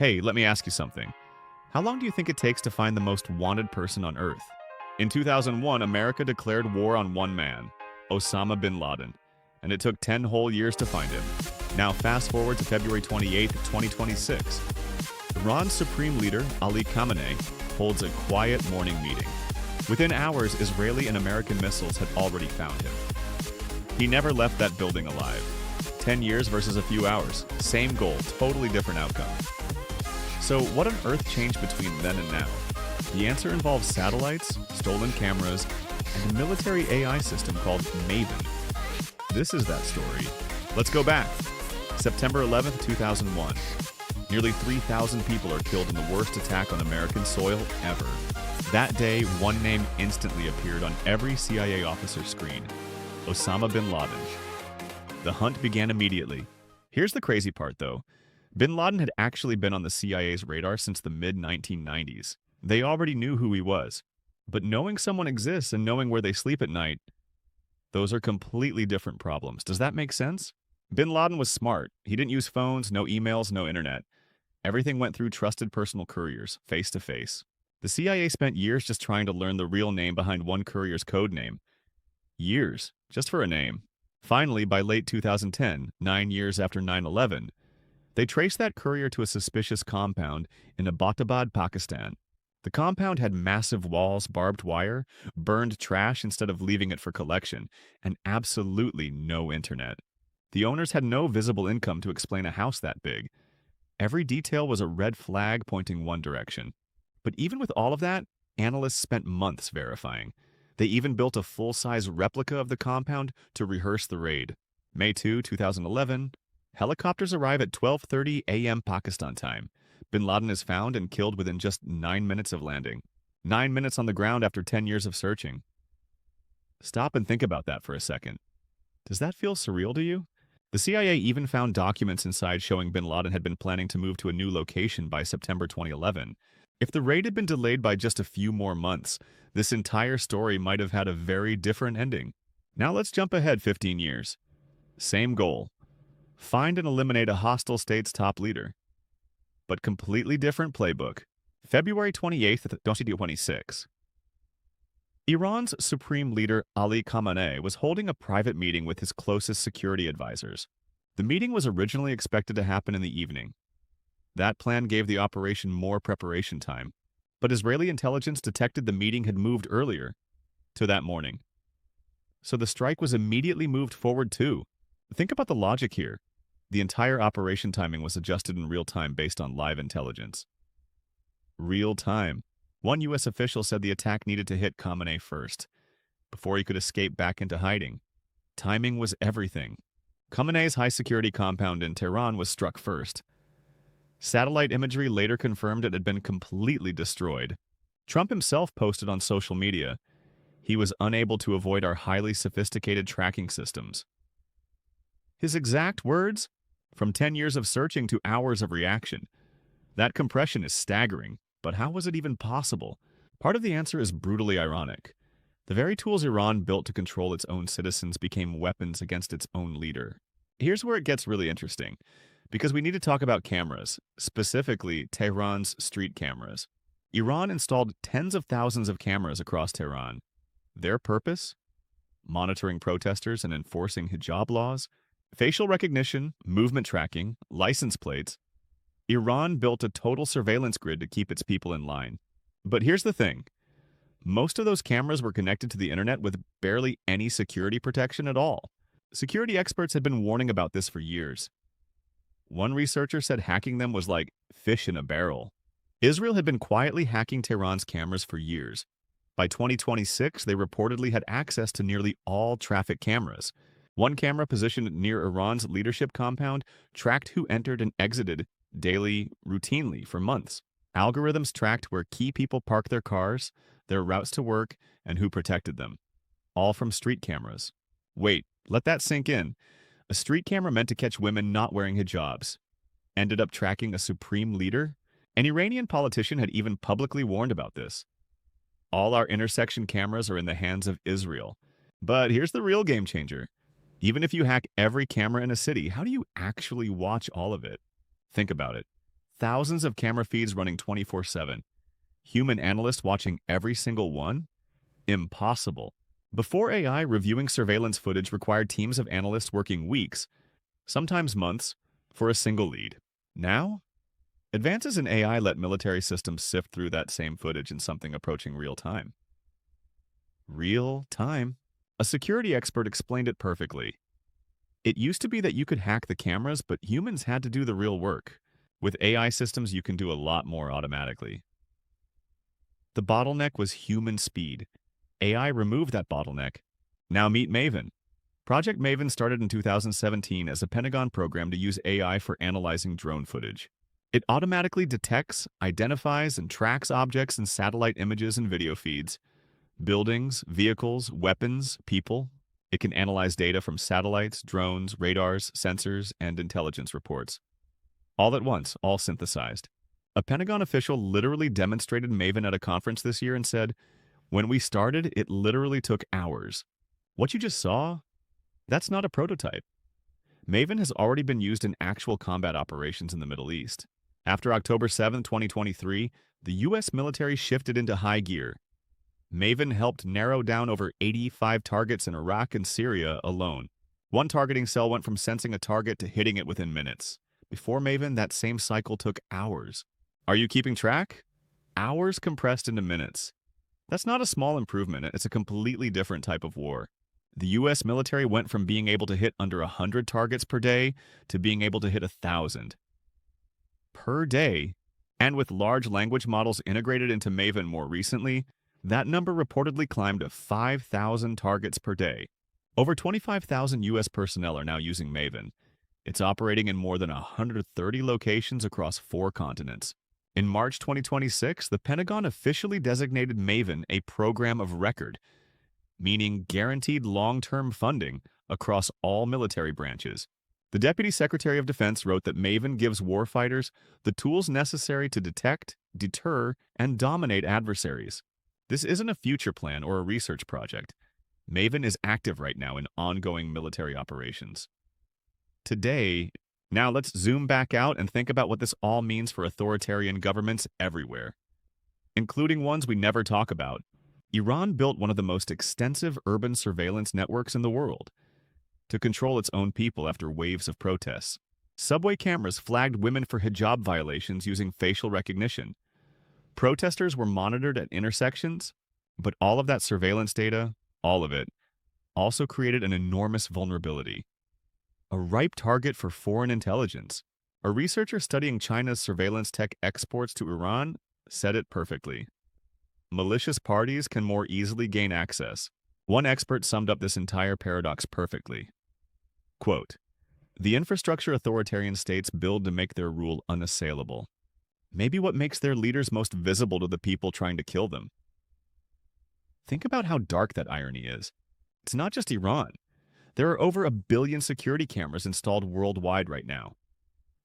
Hey, let me ask you something. How long do you think it takes to find the most wanted person on Earth? In 2001, America declared war on one man, Osama Bin Laden, and it took 10 whole years to find him. Now fast forward to February 28, 2026. Iran's supreme leader, Ali Khamenei, holds a quiet morning meeting. Within hours, Israeli and American missiles had already found him. He never left that building alive. 10 years versus a few hours. Same goal, totally different outcome. So what on earth changed between then and now? The answer involves satellites, stolen cameras, and a military AI system called Maven. This is that story. Let's go back. September 11th, 2001. Nearly 3,000 people are killed in the worst attack on American soil ever. That day, one name instantly appeared on every CIA officer's screen: Osama Bin Laden. The hunt began immediately. Here's the crazy part, though. Bin Laden had actually been on the CIA's radar since the mid-1990s. They already knew who he was. But knowing someone exists and knowing where they sleep at night, those are completely different problems. Does that make sense? Bin Laden was smart. He didn't use phones, no emails, no internet. Everything went through trusted personal couriers, face to face. The CIA spent years just trying to learn the real name behind one courier's code name. Years, just for a name. Finally, by late 2010, 9 years after 9/11, they traced that courier to a suspicious compound in Abbottabad, Pakistan. The compound had massive walls, barbed wire, burned trash instead of leaving it for collection, and absolutely no internet. The owners had no visible income to explain a house that big. Every detail was a red flag pointing one direction. But even with all of that, analysts spent months verifying. They even built a full-size replica of the compound to rehearse the raid. May 2, 2011, helicopters arrive at 12:30 a.m. Pakistan time. Bin Laden is found and killed within just 9 minutes of landing. 9 minutes on the ground after 10 years of searching. Stop and think about that for a second. Does that feel surreal to you? The CIA even found documents inside showing Bin Laden had been planning to move to a new location by September 2011. If the raid had been delayed by just a few more months, this entire story might have had a very different ending. Now let's jump ahead 15 years. Same goal. Find and eliminate a hostile state's top leader. But completely different playbook. February 28th, 2026. Iran's supreme leader Ali Khamenei was holding a private meeting with his closest security advisors. The meeting was originally expected to happen in the evening. That plan gave the operation more preparation time. But Israeli intelligence detected the meeting had moved earlier, to that morning. So the strike was immediately moved forward too. Think about the logic here. The entire operation timing was adjusted in real time based on live intelligence. Real time. One U.S. official said the attack needed to hit Khamenei first, before he could escape back into hiding. Timing was everything. Khamenei's high-security compound in Tehran was struck first. Satellite imagery later confirmed it had been completely destroyed. Trump himself posted on social media, "He was unable to avoid our highly sophisticated tracking systems." His exact words? From 10 years of searching to hours of reaction. That compression is staggering, but how was it even possible? Part of the answer is brutally ironic. The very tools Iran built to control its own citizens became weapons against its own leader. Here's where it gets really interesting, because we need to talk about cameras, specifically Tehran's street cameras. Iran installed tens of thousands of cameras across Tehran. Their purpose? Monitoring protesters and enforcing hijab laws? Facial recognition, movement tracking, license plates. Iran built a total surveillance grid to keep its people in line. But here's the thing. Most of those cameras were connected to the internet with barely any security protection at all. Security experts had been warning about this for years. One researcher said hacking them was like fish in a barrel. Israel had been quietly hacking Tehran's cameras for years. By 2026, they reportedly had access to nearly all traffic cameras. One camera positioned near Iran's leadership compound tracked who entered and exited daily, routinely, for months. Algorithms tracked where key people parked their cars, their routes to work, and who protected them. All from street cameras. Wait, let that sink in. A street camera meant to catch women not wearing hijabs ended up tracking a supreme leader? An Iranian politician had even publicly warned about this. All our intersection cameras are in the hands of Israel. But here's the real game changer. Even if you hack every camera in a city, how do you actually watch all of it? Think about it. thousands of camera feeds running 24/7. Human analysts watching every single one? Impossible. Before AI, reviewing surveillance footage required teams of analysts working weeks, sometimes months, for a single lead. Now, advances in AI let military systems sift through that same footage in something approaching real time. Real time? A security expert explained it perfectly. It used to be that you could hack the cameras, but humans had to do the real work. With AI systems, you can do a lot more automatically. The bottleneck was human speed. AI removed that bottleneck. Now meet Maven. Project Maven started in 2017 as a Pentagon program to use AI for analyzing drone footage. It automatically detects, identifies, and tracks objects in satellite images and video feeds. Buildings, vehicles, weapons, people. It can analyze data from satellites, drones, radars, sensors, and intelligence reports. All at once, all synthesized. A Pentagon official literally demonstrated Maven at a conference this year and said, "When we started, it literally took hours. What you just saw? That's not a prototype." Maven has already been used in actual combat operations in the Middle East. After October 7, 2023, the U.S. military shifted into high gear. Maven helped narrow down over 85 targets in Iraq and Syria alone. One targeting cell went from sensing a target to hitting it within minutes. Before Maven, that same cycle took hours. Are you keeping track? Hours compressed into minutes. That's not a small improvement, it's a completely different type of war. The U.S. military went from being able to hit under 100 targets per day to being able to hit 1,000 per day, and with large language models integrated into Maven more recently, that number reportedly climbed to 5,000 targets per day. Over 25,000 U.S. personnel are now using Maven. It's operating in more than 130 locations across 4 continents. In March 2026, the Pentagon officially designated Maven a program of record, meaning guaranteed long-term funding across all military branches. The Deputy Secretary of Defense wrote that Maven gives warfighters the tools necessary to detect, deter, and dominate adversaries. This isn't a future plan or a research project. Maven is active right now in ongoing military operations. Today, now let's zoom back out and think about what this all means for authoritarian governments everywhere, including ones we never talk about. Iran built one of the most extensive urban surveillance networks in the world to control its own people after waves of protests. Subway cameras flagged women for hijab violations using facial recognition. Protesters were monitored at intersections, but all of that surveillance data, all of it, also created an enormous vulnerability. A ripe target for foreign intelligence. A researcher studying China's surveillance tech exports to Iran said it perfectly. Malicious parties can more easily gain access. One expert summed up this entire paradox perfectly. Quote, "The infrastructure authoritarian states build to make their rule unassailable. Maybe what makes their leaders most visible to the people trying to kill them." Think about how dark that irony is. It's not just Iran. There are over 1 billion security cameras installed worldwide right now.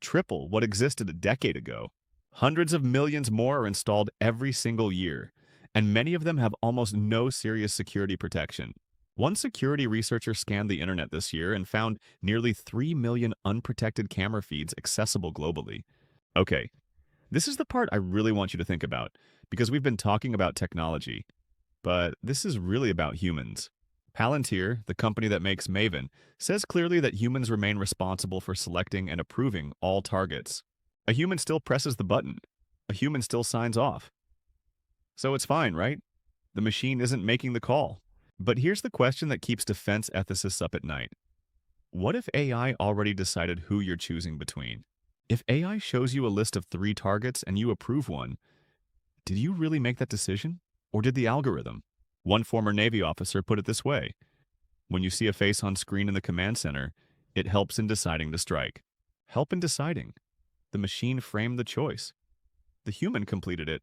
Triple what existed a decade ago. Hundreds of millions more are installed every single year, and many of them have almost no serious security protection. One security researcher scanned the internet this year and found nearly 3 million unprotected camera feeds accessible globally. Okay, this is the part I really want you to think about, because we've been talking about technology, but this is really about humans. Palantir, the company that makes Maven, says clearly that humans remain responsible for selecting and approving all targets. A human still presses the button. A human still signs off. So it's fine, right? The machine isn't making the call. But here's the question that keeps defense ethicists up at night. What if AI already decided who you're choosing between? If AI shows you a list of 3 targets and you approve one, did you really make that decision? Or did the algorithm? One former Navy officer put it this way: when you see a face on screen in the command center, it helps in deciding to strike. Help in deciding. The machine framed the choice. The human completed it.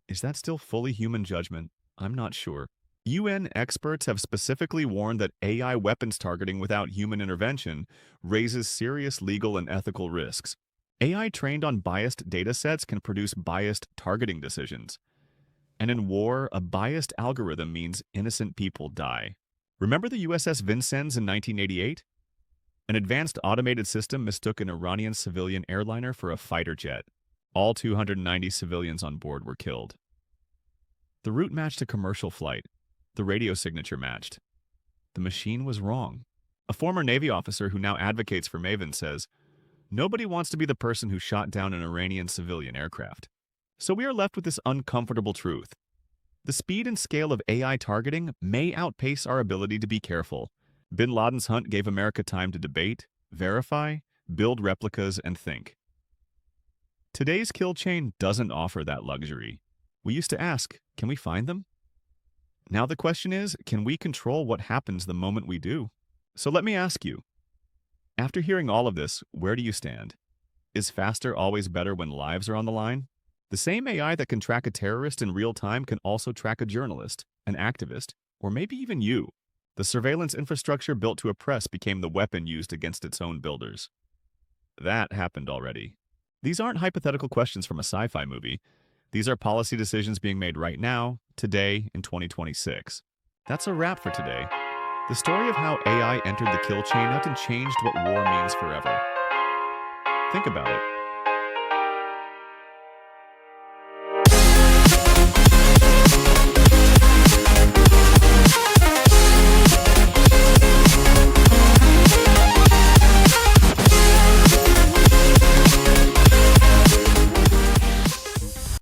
Is that still fully human judgment? I'm not sure. UN experts have specifically warned that AI weapons targeting without human intervention raises serious legal and ethical risks. AI trained on biased datasets can produce biased targeting decisions. And in war, a biased algorithm means innocent people die. Remember the USS Vincennes in 1988? An advanced automated system mistook an Iranian civilian airliner for a fighter jet. All 290 civilians on board were killed. The route matched a commercial flight. The radio signature matched. The machine was wrong. A former Navy officer who now advocates for Maven says, "Nobody wants to be the person who shot down an Iranian civilian aircraft." So we are left with this uncomfortable truth. The speed and scale of AI targeting may outpace our ability to be careful. Bin Laden's hunt gave America time to debate, verify, build replicas, and think. Today's kill chain doesn't offer that luxury. We used to ask, can we find them? Now the question is, can we control what happens the moment we do? So let me ask you, after hearing all of this, where do you stand? Is faster always better when lives are on the line? The same AI that can track a terrorist in real time can also track a journalist, an activist, or maybe even you. The surveillance infrastructure built to oppress became the weapon used against its own builders. That happened already. These aren't hypothetical questions from a sci-fi movie. These are policy decisions being made right now, today, in 2026. That's a wrap for today. The story of how AI entered the kill chain and changed what war means forever. Think about it.